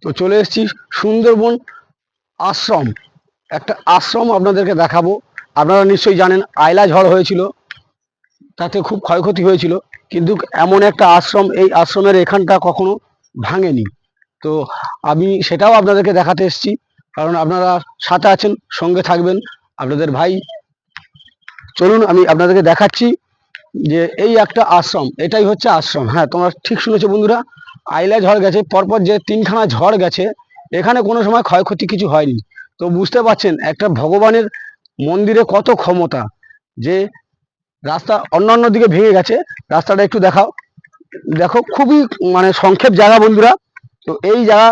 তো চলে এসেছি সুন্দরবন আশ্রম। একটা আশ্রম আপনাদেরকে দেখাবো। আপনারা নিশ্চয়ই জানেন আয়লা ঝড় হয়েছিল, তাতে খুব ক্ষয়ক্ষতি হয়েছিল, কিন্তু এমন একটা আশ্রম, এই আশ্রমের এখানটা কখনো ভাঙেনি। তো আমি সেটাও আপনাদেরকে দেখাতে এসেছি, কারণ আপনারা সাথে আছেন, সঙ্গে থাকবেন আপনাদের ভাই। চলুন আমি আপনাদেরকে দেখাচ্ছি যে এই একটা আশ্রম, এটাই হচ্ছে আশ্রম। হ্যাঁ, তোমরা ঠিক শুনেছো বন্ধুরা, আইলা ঝড় গেছে, পরপর যে তিনখানা ঝড় গেছে, এখানে কোনো সময় ক্ষয়ক্ষতি কিছু হয়নি। তো বুঝতে পারছেন একটা ভগবানের মন্দিরে কত ক্ষমতা, যে রাস্তা অন্যান্য দিকে ভেঙে গেছে, রাস্তাটা একটু দেখাও। দেখো খুবই মানে সংক্ষেপ জায়গা বন্ধুরা। তো এই জায়গা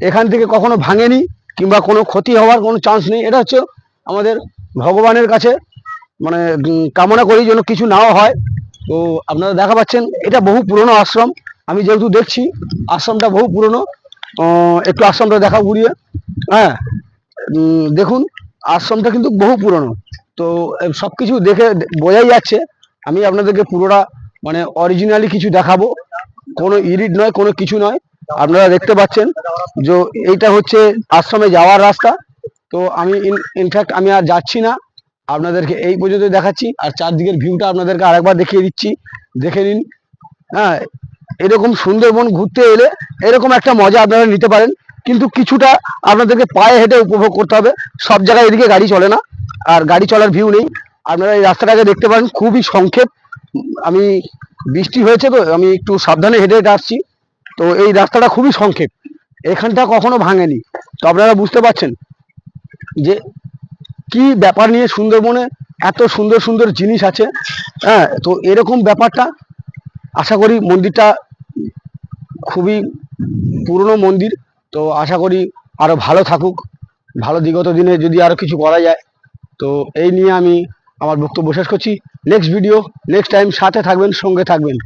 এখান থেকে কখনো ভাঙেনি, কিংবা কোনো ক্ষতি হওয়ার কোনো চান্স নেই। এটা হচ্ছে আমাদের ভগবানের কাছে মানে কামনা করি যেন কিছু নাও হয়। তো আপনারা দেখা পাচ্ছেন এটা বহু পুরনো আশ্রম। আমি যেহেতু দেখছি আশ্রমটা বহু পুরনো, একটু আশ্রমটা দেখা ঘুরিয়ে। হ্যাঁ, দেখুন আশ্রমটা কিন্তু বহু পুরনো। তো সব কিছু দেখে বোঝাই যাচ্ছে। আমি আপনাদেরকে পুরোটা মানে অরিজিনালি কিছু দেখাবো, কোনো ইডিট নয়, কোনো কিছু নয়। আপনারা দেখতে পাচ্ছেন যে এইটা হচ্ছে আশ্রমে যাওয়ার রাস্তা। তো আমি ইনফ্যাক্ট আমি আর যাচ্ছি না, আপনাদেরকে এই পর্যন্ত দেখাচ্ছি। আর চারদিকের ভিউটা আপনাদেরকে আরেকবার দেখিয়ে দিচ্ছি, দেখে নিন। হ্যাঁ, এরকম সুন্দরবন ঘুরতে এলে এরকম একটা মজা আপনারা নিতে পারেন, কিন্তু কিছুটা আপনাদেরকে পায়ে হেঁটে উপভোগ করতে হবে। সব জায়গায় এদিকে গাড়ি চলে না, আর গাড়ি চলার ভিউ নেই। আপনারা এই রাস্তাটাকে দেখতে পারেন, খুবই সংক্ষেপ। আমি বৃষ্টি হয়েছে তো আমি একটু সাবধানে হেঁটে হেঁটে আসছি। তো এই রাস্তাটা খুবই সংক্ষেপ, এখানটা কখনো ভাঙেনি। তো আপনারা বুঝতে পারছেন যে কি ব্যাপার নিয়ে সুন্দরবনে এত সুন্দর সুন্দর জিনিস আছে। হ্যাঁ, তো এরকম ব্যাপারটা আশা করি মন্দিরটা খুবই পুরনো মন্দির। তো আশা করি আরো ভালো থাকুক, ভালো বিগত দিনে যদি আরো কিছু করা যায়। তো এই নিয়ে আমি আমার বক্তব্য শেষ করছি। নেক্সট ভিডিও, নেক্সট টাইম, সাথে থাকবেন, সঙ্গে থাকবেন।